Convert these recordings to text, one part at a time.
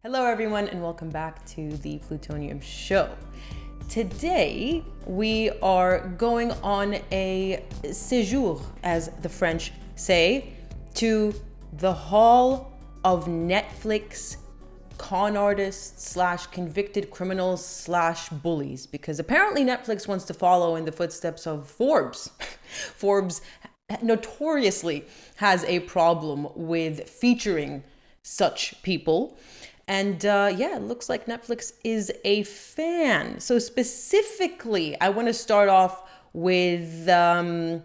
Hello everyone and welcome back to the Plutonium show. Today we are going on a séjour, as the French say, to the hall of Netflix con artists slash convicted criminals slash bullies, because apparently Netflix wants to follow in the footsteps of Forbes. Forbes notoriously has a problem with featuring such people. And it looks like Netflix is a fan. So specifically, I want to start off with the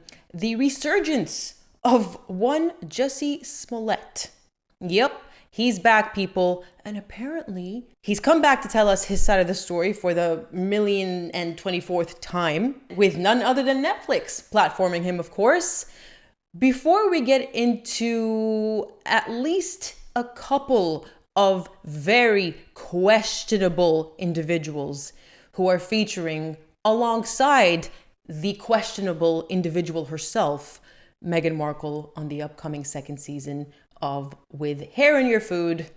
resurgence of one Jussie Smollett. Yep, he's back, people. And apparently, he's come back to tell us his side of the story for the 1,024th time, with none other than Netflix platforming him, of course. Before we get into at least a couple of very questionable individuals who are featuring alongside the questionable individual herself, Meghan Markle, on the upcoming second season of With Hair in Your Food,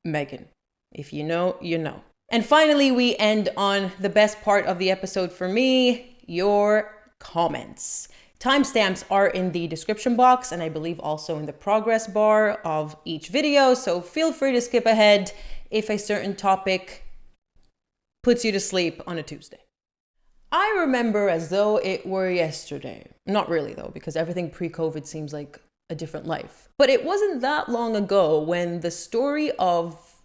Meghan. If you know, you know. And finally, we end on the best part of the episode for me, your comments. Timestamps are in the description box and I believe also in the progress bar of each video, so feel free to skip ahead if a certain topic puts you to sleep on a Tuesday. I remember as though it were yesterday. Not really though, because everything pre-COVID seems like a different life. But it wasn't that long ago when the story of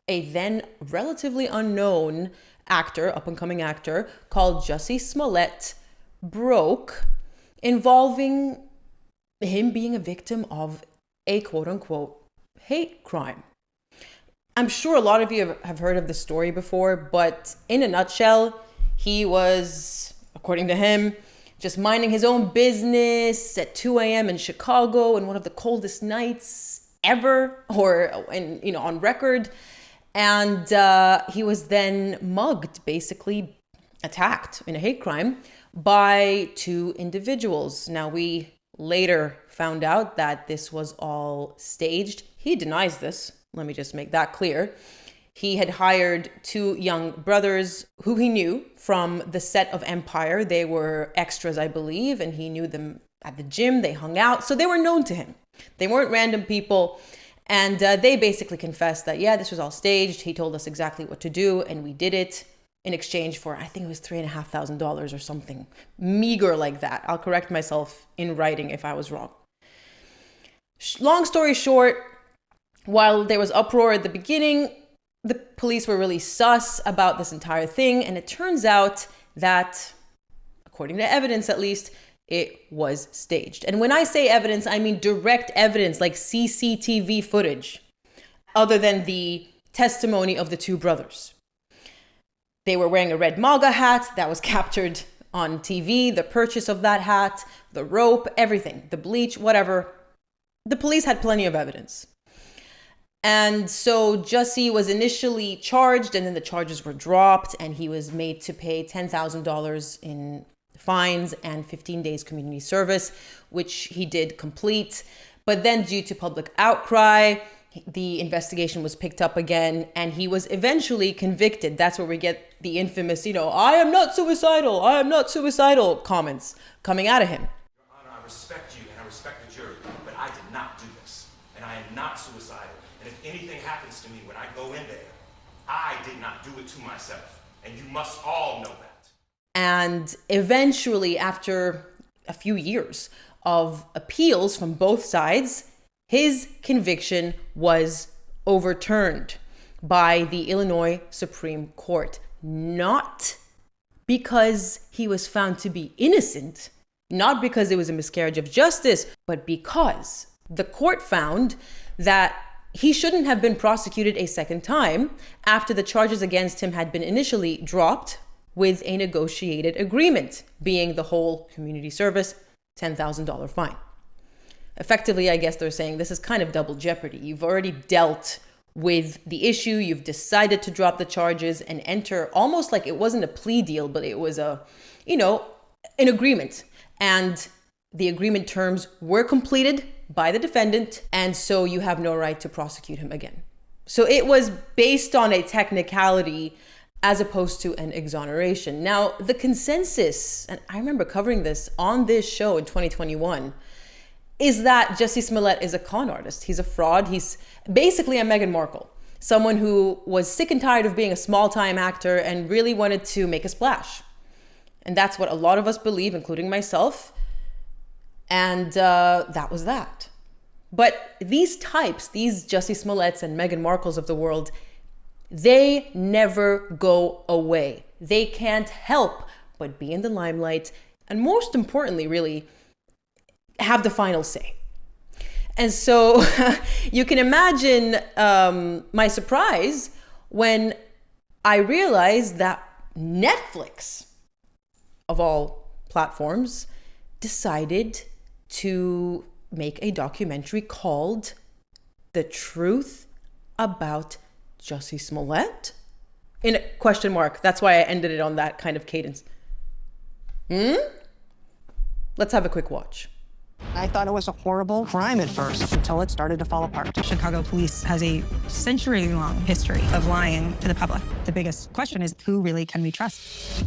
a then relatively unknown actor, up-and-coming actor, called Jussie Smollett broke, involving him being a victim of a quote-unquote hate crime. I'm sure a lot of you have heard of the story before, but in a nutshell, he was, according to him, just minding his own business at 2 a.m. in Chicago in one of the coldest nights ever, on record. And he was then mugged, basically attacked in a hate crime by two individuals. Now, we later found out that this was all staged. He denies this. Let me just make that clear. He had hired two young brothers who he knew from the set of Empire. They were extras, I believe, and he knew them at the gym. They hung out, so they were known to him. They weren't random people. And they basically confessed that, this was all staged. He told us exactly what to do, and we did it in exchange for, I think it was $3,500 or something meager like that. I'll correct myself in writing if I was wrong. Long story short, while there was uproar at the beginning, the police were really sus about this entire thing. And it turns out that, according to evidence at least, it was staged. And when I say evidence, I mean direct evidence, like CCTV footage, other than the testimony of the two brothers. They were wearing a red MAGA hat that was captured on TV, the purchase of that hat, the rope, everything, the bleach, whatever. The police had plenty of evidence. And so Jussie was initially charged, and then the charges were dropped, and he was made to pay $10,000 in fines and 15 days community service, which he did complete. But then due to public outcry, the investigation was picked up again, and he was eventually convicted. That's where we get the infamous, I am not suicidal comments coming out of him. Your Honor, I respect you and I respect the jury, but I did not do this. And I am not suicidal. And if anything happens to me when I go in there, I did not do it to myself. And you must all know that. And eventually, after a few years of appeals from both sides, his conviction was overturned by the Illinois Supreme Court, not because he was found to be innocent, not because it was a miscarriage of justice, but because the court found that he shouldn't have been prosecuted a second time after the charges against him had been initially dropped with a negotiated agreement, being the whole community service, $10,000 fine. Effectively, I guess they're saying this is kind of double jeopardy. You've already dealt with the issue. You've decided to drop the charges and enter almost like it wasn't a plea deal, but it was an agreement. And the agreement terms were completed by the defendant. And so you have no right to prosecute him again. So it was based on a technicality as opposed to an exoneration. Now, the consensus, and I remember covering this on this show in 2021, is that Jussie Smollett is a con artist. He's a fraud. He's basically a Meghan Markle, someone who was sick and tired of being a small-time actor and really wanted to make a splash. And that's what a lot of us believe, including myself. And that was that. But these types, these Jussie Smolletts and Meghan Markles of the world, they never go away. They can't help but be in the limelight. And most importantly, really, have the final say. And so you can imagine my surprise when I realized that Netflix, of all platforms, decided to make a documentary called The Truth About Jussie Smollett? In a question mark. That's why I ended it on that kind of cadence. Let's have a quick watch. I thought it was a horrible crime at first until it started to fall apart. Chicago police has a century-long history of lying to the public. The biggest question is, who really can we trust?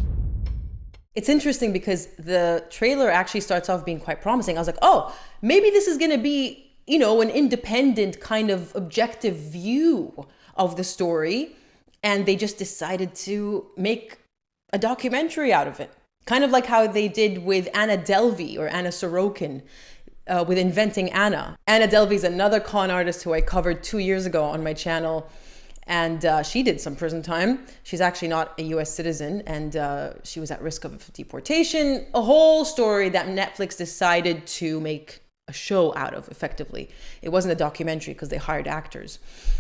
It's interesting because the trailer actually starts off being quite promising. I was like, oh, maybe this is going to be, you know, an independent kind of objective view of the story. And they just decided to make a documentary out of it. Kind of like how they did with Anna Delvey or Anna Sorokin with Inventing Anna. Anna Delvey is another con artist who I covered 2 years ago on my channel. And she did some prison time. She's actually not a US citizen, and she was at risk of deportation. A whole story that Netflix decided to make a show out of, effectively. It wasn't a documentary because they hired actors.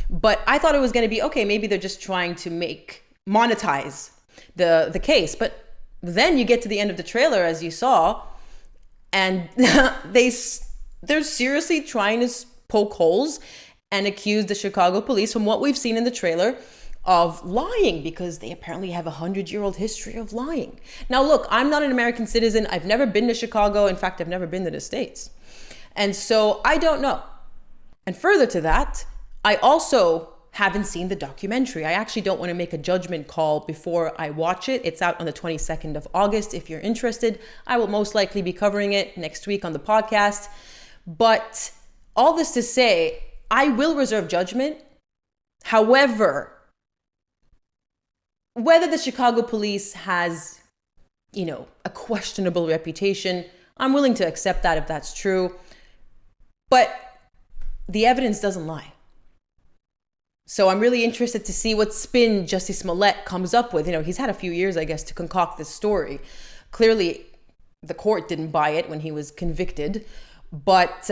But I thought it was going to be, okay, maybe they're just trying to monetize the case. But then you get to the end of the trailer, as you saw, and they're seriously trying to poke holes and accuse the Chicago police, from what we've seen in the trailer, of lying, because they apparently have a 100-year-old history of lying. Now, look, I'm not an American citizen. I've never been to Chicago. In fact, I've never been to the States. And so I don't know. And further to that, I also haven't seen the documentary. I actually don't want to make a judgment call before I watch it. It's out on the 22nd of August. If you're interested, I will most likely be covering it next week on the podcast. But all this to say, I will reserve judgment. However, whether the Chicago police has, you know, a questionable reputation, I'm willing to accept that if that's true. But the evidence doesn't lie. So I'm really interested to see what spin Jussie Smollett comes up with. You know, he's had a few years, I guess, to concoct this story. Clearly, the court didn't buy it when he was convicted. But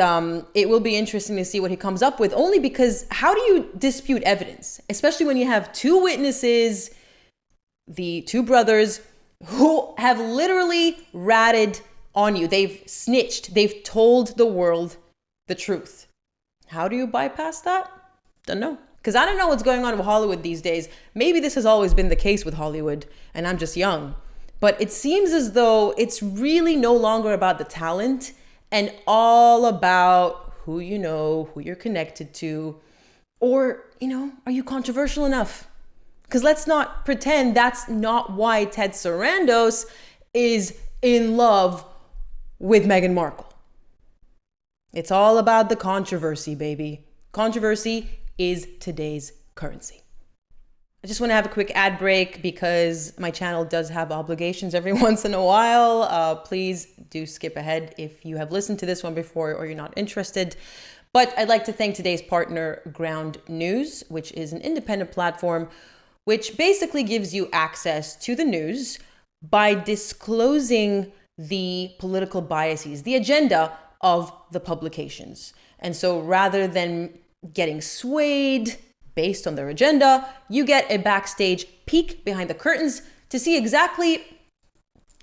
it will be interesting to see what he comes up with, only because how do you dispute evidence? Especially when you have two witnesses, the two brothers, who have literally ratted on you. They've snitched. They've told the world the truth. How do you bypass that? Don't know. Because I don't know what's going on with Hollywood these days. Maybe this has always been the case with Hollywood, and I'm just young. But it seems as though it's really no longer about the talent and all about who you know, who you're connected to, or, you know, are you controversial enough? Because let's not pretend that's not why Ted Sarandos is in love with Meghan Markle. It's all about the controversy, baby. Controversy is today's currency. I just want to have a quick ad break because my channel does have obligations every once in a while. Please do skip ahead if you have listened to this one before or you're not interested. But I'd like to thank today's partner, Ground News, which is an independent platform which basically gives you access to the news by disclosing the political biases, the agenda of the publications. And so rather than getting swayed based on their agenda, you get a backstage peek behind the curtains to see exactly,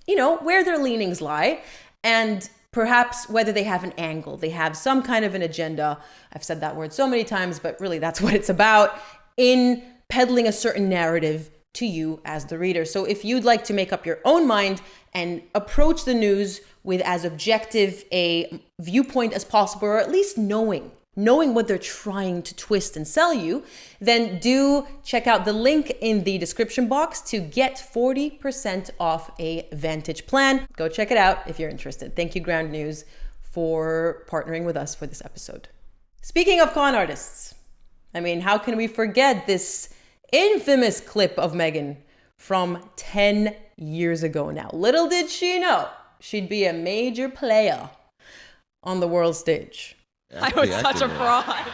you know, where their leanings lie and perhaps whether they have an angle. They have some kind of an agenda. I've said that word so many times, but really that's what it's about, in peddling a certain narrative to you as the reader. So if you'd like to make up your own mind and approach the news with as objective a viewpoint as possible, or at least knowing knowing what they're trying to twist and sell you, then do check out the link in the description box to get 40% off a Vantage plan. Go check it out if you're interested. Thank you, Ground News, for partnering with us for this episode. Speaking of con artists, I mean, how can we forget this infamous clip of Meghan from 10 years ago now? Little did she know she'd be a major player on the world stage. I was such a fraud.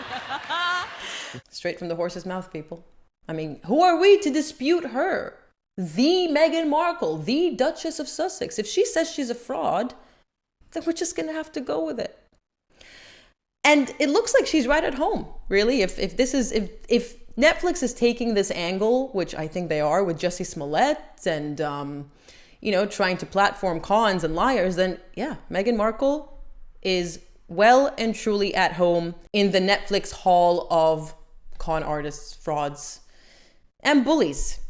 Straight from the horse's mouth, people. I mean, who are we to dispute her? The Meghan Markle, the Duchess of Sussex. If she says she's a fraud, then we're just going to have to go with it. And it looks like she's right at home, really. If Netflix is taking this angle, which I think they are, with Jussie Smollett and, trying to platform cons and liars, then yeah, Meghan Markle is well and truly at home in the Netflix hall of con artists, frauds, and bullies.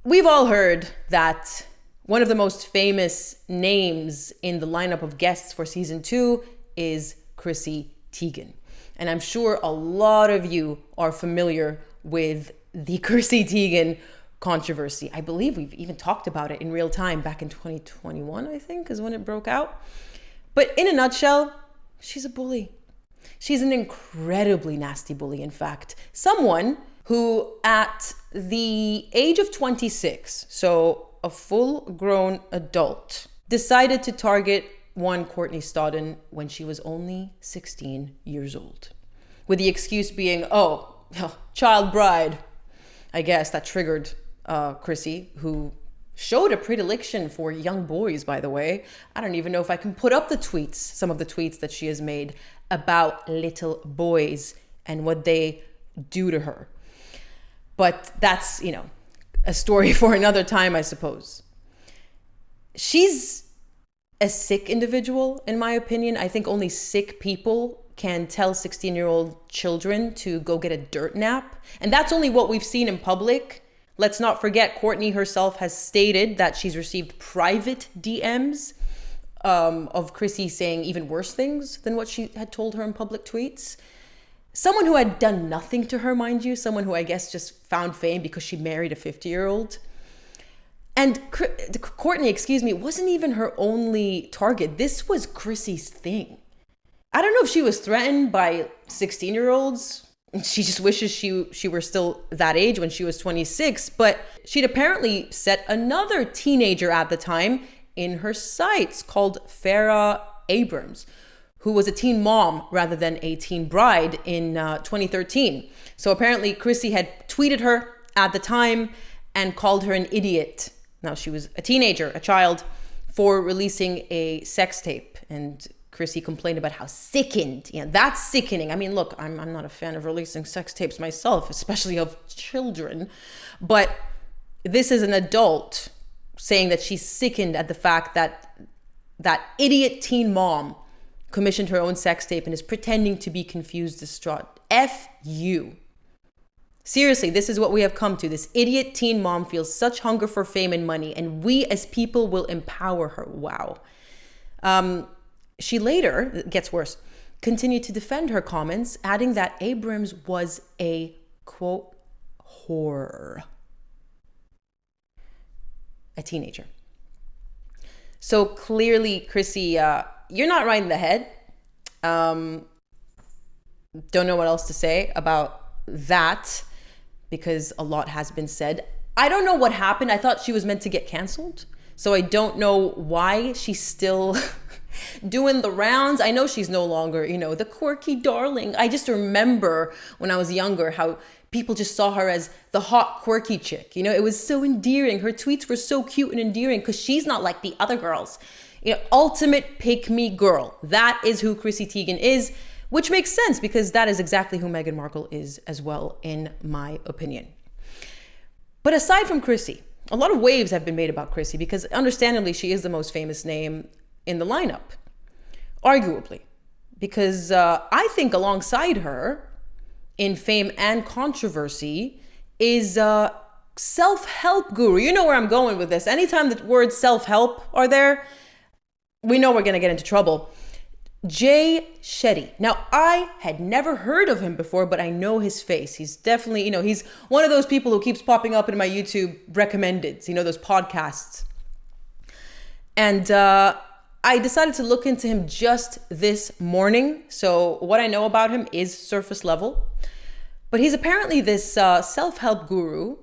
We've all heard that one of the most famous names in the lineup of guests for season 2 is Chrissy Teigen. And I'm sure a lot of you are familiar with the Chrissy Teigen controversy. I believe we've even talked about it in real time back in 2021, I think, is when it broke out. But in a nutshell, she's a bully. She's an incredibly nasty bully, in fact. Someone who at the age of 26, so a full-grown adult, decided to target one Courtney Stodden when she was only 16 years old. With the excuse being, child bride. I guess that triggered Chrissy, who showed a predilection for young boys, by the way. I don't even know if I can put up some of the tweets that she has made about little boys and what they do to her. But that's, a story for another time, I suppose. She's a sick individual, in my opinion. I think only sick people can tell 16-year-old children to go get a dirt nap. And that's only what we've seen in public. Let's not forget, Courtney herself has stated that she's received private DMs of Chrissy saying even worse things than what she had told her in public tweets. Someone who had done nothing to her, mind you, someone who I guess just found fame because she married a 50-year-old. And Courtney, wasn't even her only target. This was Chrissy's thing. I don't know if she was threatened by 16-year-olds. She just wishes she were still that age when she was 26. But she'd apparently set another teenager at the time in her sights called Farrah Abrams, who was a teen mom rather than a teen bride in 2013. So apparently Chrissy had tweeted her at the time and called her an idiot. Now, she was a teenager, a child, for releasing a sex tape. And Chrissy complained about how sickened. That's sickening. I mean, look, I'm not a fan of releasing sex tapes myself, especially of children. But this is an adult saying that she's sickened at the fact that that idiot teen mom commissioned her own sex tape and is pretending to be confused, distraught. F you. Seriously, this is what we have come to. This idiot teen mom feels such hunger for fame and money, and we as people will empower her. Wow. She later, it gets worse, continued to defend her comments, adding that Abrams was a, quote, whore. A teenager. So clearly, Chrissy, you're not right in the head. Don't know what else to say about that because a lot has been said. I don't know what happened. I thought she was meant to get canceled. So I don't know why she's still doing the rounds. I know she's no longer, the quirky darling. I just remember when I was younger how people just saw her as the hot, quirky chick. It was so endearing. Her tweets were so cute and endearing because she's not like the other girls. Ultimate pick-me girl. That is who Chrissy Teigen is, which makes sense because that is exactly who Meghan Markle is as well, in my opinion. But aside from Chrissy, a lot of waves have been made about Chrissy because understandably she is the most famous name in the lineup, arguably. Because I think alongside her, in fame and controversy, is self-help guru. You know where I'm going with this. Anytime the words self-help are there, we know we're going to get into trouble. Shady. Now, I had never heard of him before, but I know his face. He's definitely, he's one of those people who keeps popping up in my YouTube recommendeds, those podcasts. And I decided to look into him just this morning. So what I know about him is surface level. But he's apparently this self-help guru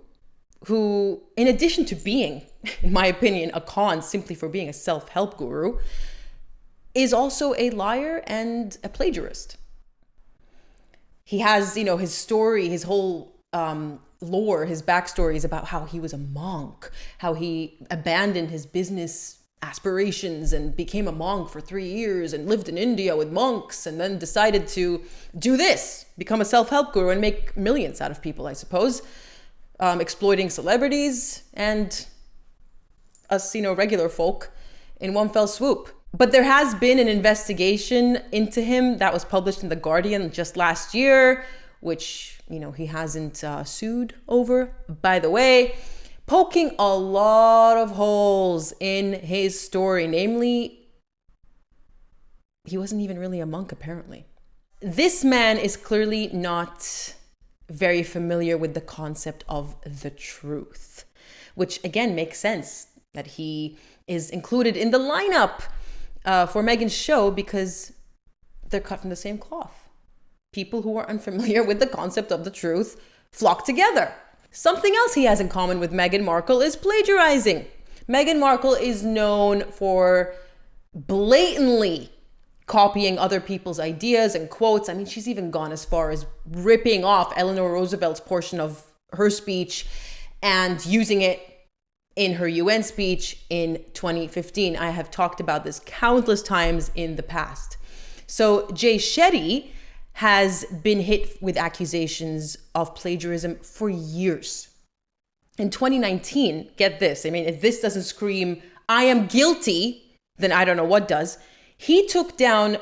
who, in addition to being, in my opinion, a con simply for being a self-help guru, is also a liar and a plagiarist. He has, his story, his whole lore, his backstory is about how he was a monk, how he abandoned his business aspirations and became a monk for 3 years and lived in India with monks and then decided to do this, become a self-help guru and make millions out of people, I suppose, exploiting celebrities and us, regular folk in one fell swoop. But there has been an investigation into him that was published in The Guardian just last year, which, he hasn't sued over, by the way, poking a lot of holes in his story. Namely, he wasn't even really a monk, apparently. This man is clearly not very familiar with the concept of the truth, which again makes sense that he is included in the lineup for Meghan's show because they're cut from the same cloth. People who are unfamiliar with the concept of the truth flock together. Something else he has in common with Meghan Markle is plagiarizing. Meghan Markle is known for blatantly copying other people's ideas and quotes. I mean, she's even gone as far as ripping off Eleanor Roosevelt's portion of her speech and using it in her UN speech in 2015. I have talked about this countless times in the past. So Shady has been hit with accusations of plagiarism for years. In 2019, get this, I mean, if this doesn't scream, I am guilty, then I don't know what does. He took down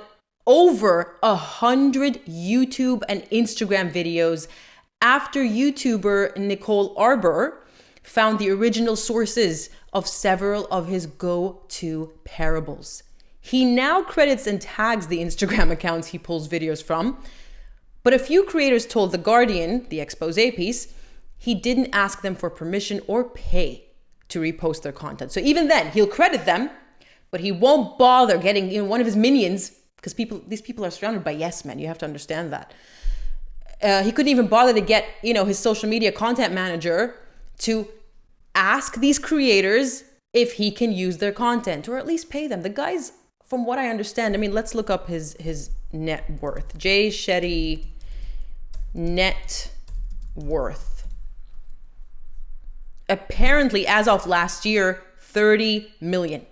over 100 YouTube and Instagram videos after YouTuber Nicole Arbor found the original sources of several of his go-to parables. He now credits and tags the Instagram accounts he pulls videos from, but a few creators told The Guardian, the expose piece, he didn't ask them for permission or pay to repost their content. So even then, he'll credit them, but he won't bother getting one of his minions, because these people are surrounded by yes men. You have to understand that. He couldn't even bother to get his social media content manager to ask these creators if he can use their content or at least pay them. The guy's, from what I understand, I mean, let's look up his net worth. Shady net worth. Apparently, as of last year, 30 million.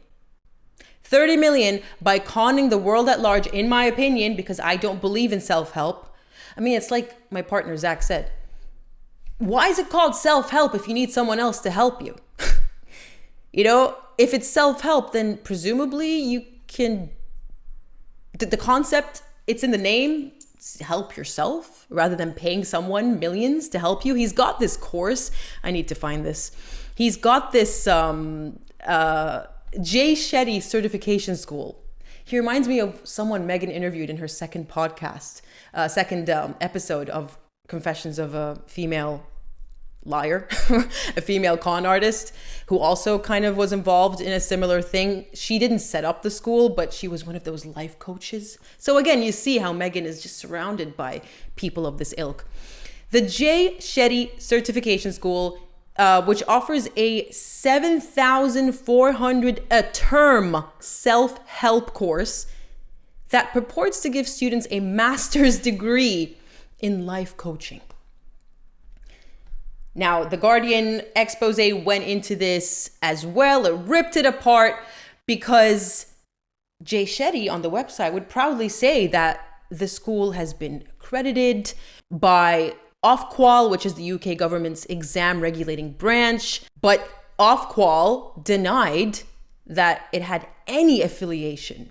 30 million by conning the world at large, in my opinion, because I don't believe in self-help. I mean, it's like my partner Zach said, why is it called self-help if you need someone else to help you? If it's self-help, then presumably you can, the concept, it's in the name, help yourself rather than paying someone millions to help you. He's got this course. I need to find this. He's got this Shady certification school. He reminds me of someone Meghan interviewed in her second podcast, episode of Confessions of a Female Liar, a female con artist who also kind of was involved in a similar thing. She didn't set up the school, but she was one of those life coaches. So again, you see how Meghan is just surrounded by people of this ilk. The Shady Certification School, which offers a 7,400 a term self-help course that purports to give students a master's degree in life coaching. Now, The Guardian expose went into this as well. It ripped it apart because Shady on the website would proudly say that the school has been accredited by Ofqual, which is the UK government's exam regulating branch. But Ofqual denied that it had any affiliation,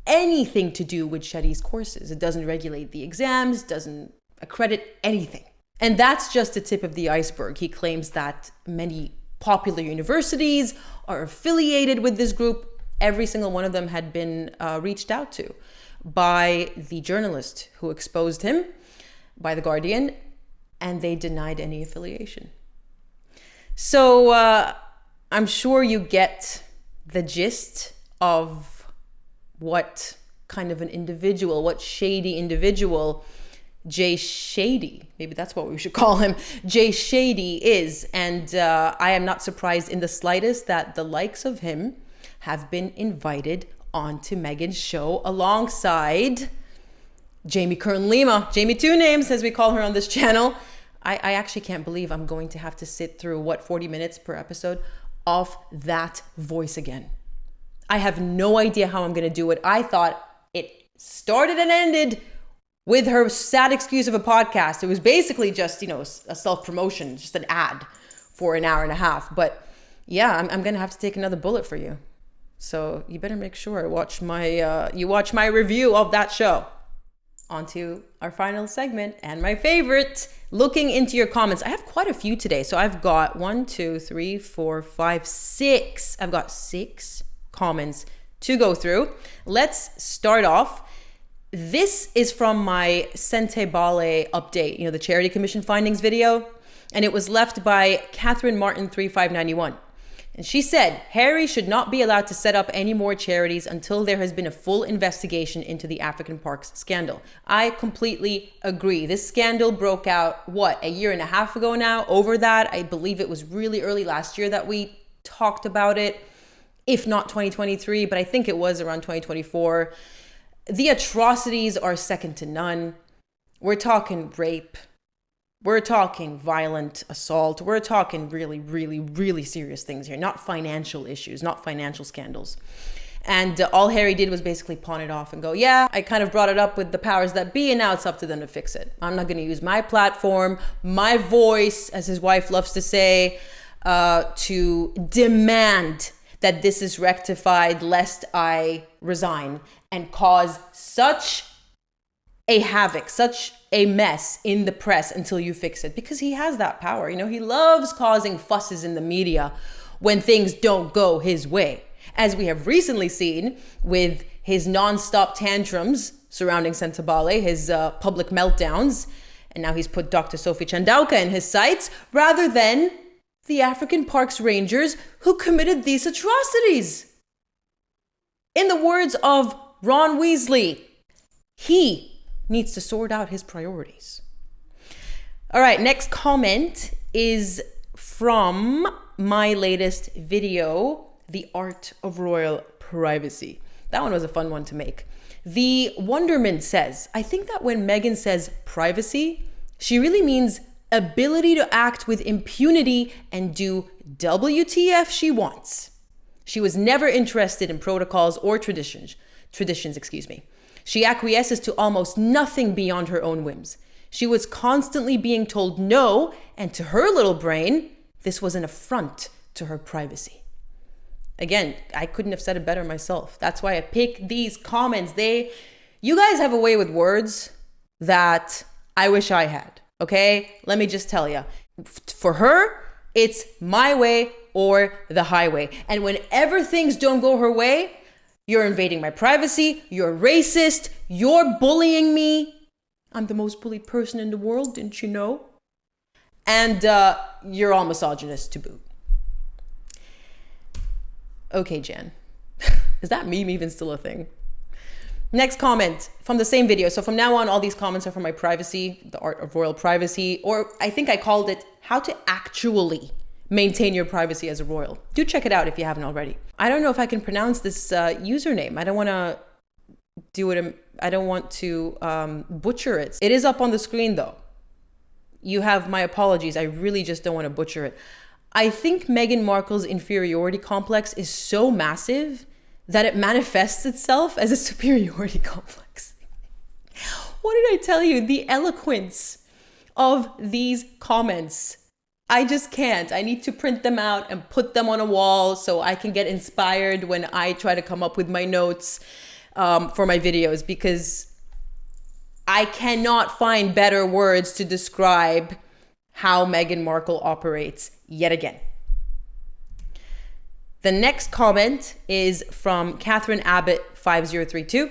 anything to do with Shady's courses. It doesn't regulate the exams, doesn't accredit anything. And that's just the tip of the iceberg. He claims that many popular universities are affiliated with this group. Every single one of them had been reached out to. by the journalist who exposed him, by The Guardian, and they denied any affiliation. So I'm sure you get the gist of what kind of an individual, what shady individual Jay Shady, maybe that's what we should call him, Jay Shady is. And I am not surprised in the slightest that the likes of him have been invited onto Meghan's show alongside Jamie Kern-Lima, Jamie Two Names, as we call her on this channel. I actually can't believe I'm going to have to sit through, 40 minutes per episode of that voice again. I have no idea how I'm going to do it. I thought it started and ended with her sad excuse of a podcast. It was basically just, a self-promotion, just an ad for an hour and a half. But yeah, I'm going to have to take another bullet for you. So you better make sure you watch my review of that show. On to our final segment and my favorite, looking into your comments. I have quite a few today. So I've got 6. I've got 6 comments to go through. Let's start off. This is from my Sente Bale update, the Charity Commission findings video. And it was left by Catherine Martin 3591. And she said, Harry should not be allowed to set up any more charities until there has been a full investigation into the African Parks scandal. I completely agree. This scandal broke out, a year and a half ago now? Over that, I believe it was really early last year that we talked about it, if not 2023, but I think it was around 2024. The atrocities are second to none. We're talking rape. We're talking violent assault. We're talking really, really, really serious things here, not financial issues, not financial scandals. And all Harry did was basically pawn it off and go, yeah, I kind of brought it up with the powers that be, and now it's up to them to fix it. I'm not going to use my platform, my voice, as his wife loves to say, to demand that this is rectified, lest I resign and cause such a havoc, such a mess in the press until you fix it, because he has that power. He loves causing fusses in the media when things don't go his way, as we have recently seen with his nonstop tantrums surrounding Sente Bale, his public meltdowns, and now he's put Dr. Sophie Chandauka in his sights rather than the African Parks Rangers who committed these atrocities. In the words of Ron Weasley, he needs to sort out his priorities. All right, next comment is from my latest video, The Art of Royal Privacy. That one was a fun one to make. The Wonderman says, I think that when Meghan says privacy, she really means ability to act with impunity and do WTF she wants. She was never interested in protocols or traditions. She acquiesces to almost nothing beyond her own whims. She was constantly being told no, and to her little brain, this was an affront to her privacy. Again, I couldn't have said it better myself. That's why I pick these comments. You guys have a way with words that I wish I had. Okay, let me just tell you. For her, it's my way or the highway. And whenever things don't go her way, you're invading my privacy, you're racist, you're bullying me. I'm the most bullied person in the world, didn't you know? And you're all misogynist to boot. Okay, Jan. Is that meme even still a thing? Next comment from the same video. So from now on, all these comments are from my privacy, the art of royal privacy, or I think I called it how to actually maintain your privacy as a royal. Do check it out if you haven't already. I don't know if I can pronounce this username. I don't want to do it. I don't want to butcher it. It is up on the screen though. You have my apologies. I really just don't want to butcher it. I think Meghan Markle's inferiority complex is so massive that it manifests itself as a superiority complex. What did I tell you? The eloquence of these comments. I just can't. I need to print them out and put them on a wall so I can get inspired when I try to come up with my notes for my videos, because I cannot find better words to describe how Meghan Markle operates yet again. The next comment is from Catherine Abbott 5032.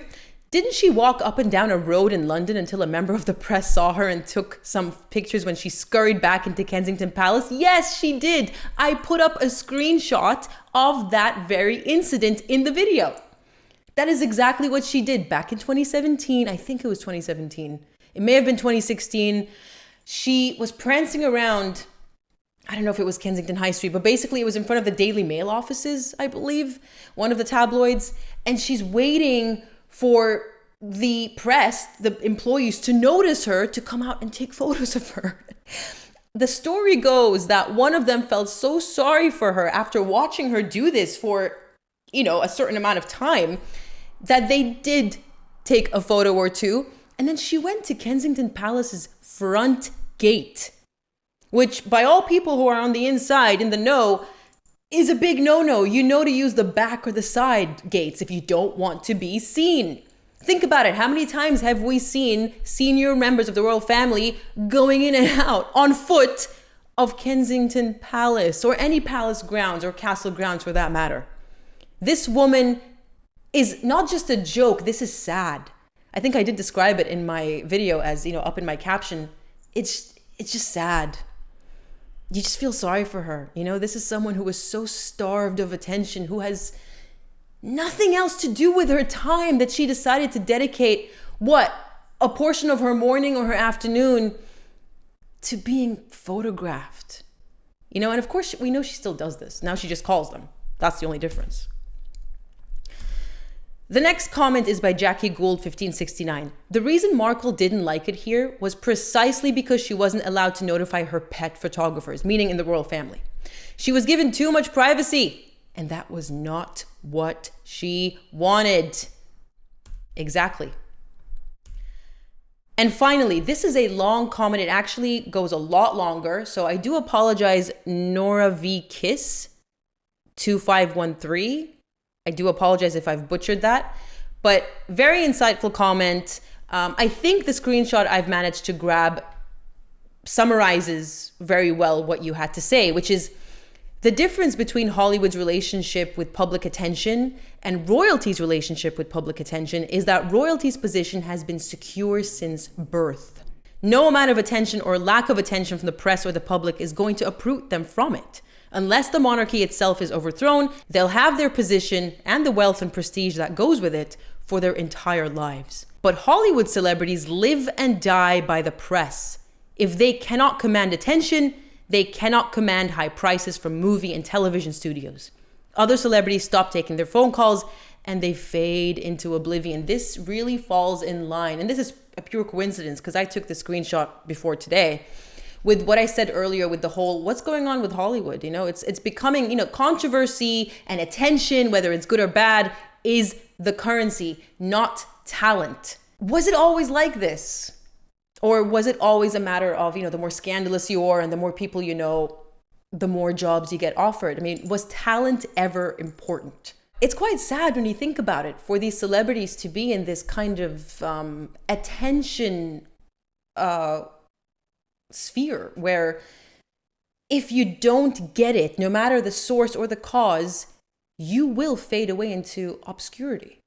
Didn't she walk up and down a road in London until a member of the press saw her and took some pictures when she scurried back into Kensington Palace? Yes, she did. I put up a screenshot of that very incident in the video. That is exactly what she did back in 2017. I think it was 2017. It may have been 2016. She was prancing around, I don't know if it was Kensington High Street, but basically it was in front of the Daily Mail offices, I believe, one of the tabloids. And she's waiting for the press, the employees, to notice her, to come out and take photos of her. The story goes that one of them felt so sorry for her after watching her do this for, a certain amount of time, that they did take a photo or two. And then she went to Kensington Palace's front gate, which by all people who are on the inside in the know is a big no-no. You know to use the back or the side gates if you don't want to be seen. Think about it. How many times have we seen senior members of the royal family going in and out on foot of Kensington Palace or any palace grounds or castle grounds for that matter? This woman is not just a joke. This is sad. I think I did describe it in my video as, up in my caption. It's just sad. You just feel sorry for her. This is someone who is so starved of attention, who has nothing else to do with her time, that she decided to dedicate a portion of her morning or her afternoon to being photographed. And of course we know she still does this. Now she just calls them. That's the only difference. The next comment is by Jackie Gould 1569. The reason Markle didn't like it here was precisely because she wasn't allowed to notify her pet photographers, meaning in the royal family. She was given too much privacy, and that was not what she wanted. Exactly. And finally, this is a long comment. It actually goes a lot longer, so I do apologize, Nora V. Kiss 2513. I do apologize if I've butchered that, but very insightful comment. I think the screenshot I've managed to grab summarizes very well what you had to say, which is the difference between Hollywood's relationship with public attention and royalty's relationship with public attention is that royalty's position has been secure since birth. No amount of attention or lack of attention from the press or the public is going to uproot them from it. Unless the monarchy itself is overthrown, they'll have their position and the wealth and prestige that goes with it for their entire lives. But Hollywood celebrities live and die by the press. If they cannot command attention, they cannot command high prices from movie and television studios. Other celebrities stop taking their phone calls and they fade into oblivion. This really falls in line. And this is a pure coincidence because I took the screenshot before today with what I said earlier with the whole, what's going on with Hollywood? It's becoming, controversy and attention, whether it's good or bad, is the currency, not talent. Was it always like this? Or was it always a matter of, the more scandalous you are and the more people you know, the more jobs you get offered? Was talent ever important? It's quite sad when you think about it, for these celebrities to be in this kind of attention sphere where if you don't get it, no matter the source or the cause, you will fade away into obscurity.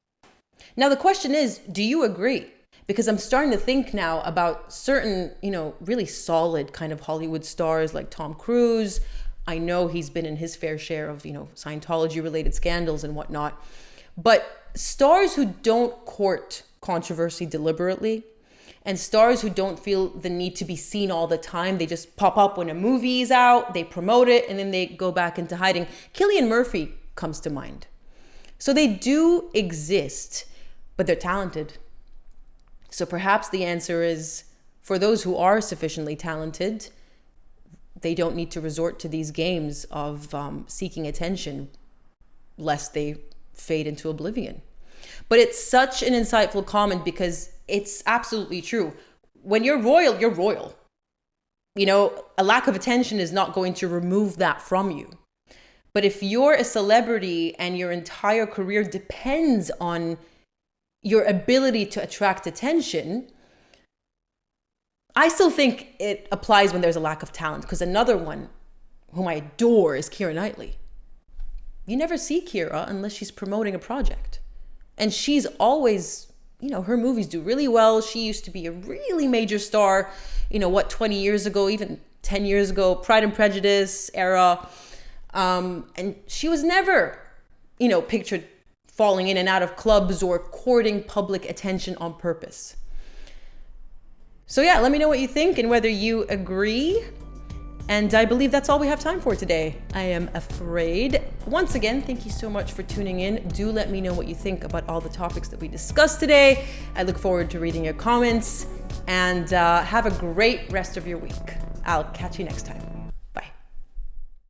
Now, the question is, do you agree? Because I'm starting to think now about certain, really solid kind of Hollywood stars like Tom Cruise. I know he's been in his fair share of, Scientology related scandals and whatnot. But stars who don't court controversy deliberately, and stars who don't feel the need to be seen all the time, they just pop up when a movie is out, they promote it, and then they go back into hiding. Cillian Murphy comes to mind. So they do exist, but they're talented. So perhaps the answer is, for those who are sufficiently talented, they don't need to resort to these games of seeking attention, lest they fade into oblivion. But it's such an insightful comment because it's absolutely true. When you're royal, you're royal. A lack of attention is not going to remove that from you. But if you're a celebrity and your entire career depends on your ability to attract attention, I still think it applies when there's a lack of talent. Because another one whom I adore is Keira Knightley. You never see Keira unless she's promoting a project. And she's always her movies do really well. She used to be a really major star, 20 years ago, even 10 years ago, Pride and Prejudice era. And she was never, pictured falling in and out of clubs or courting public attention on purpose. So yeah, let me know what you think and whether you agree. And I believe that's all we have time for today. I am afraid. Once again, thank you so much for tuning in. Do let me know what you think about all the topics that we discussed today. I look forward to reading your comments, and have a great rest of your week. I'll catch you next time.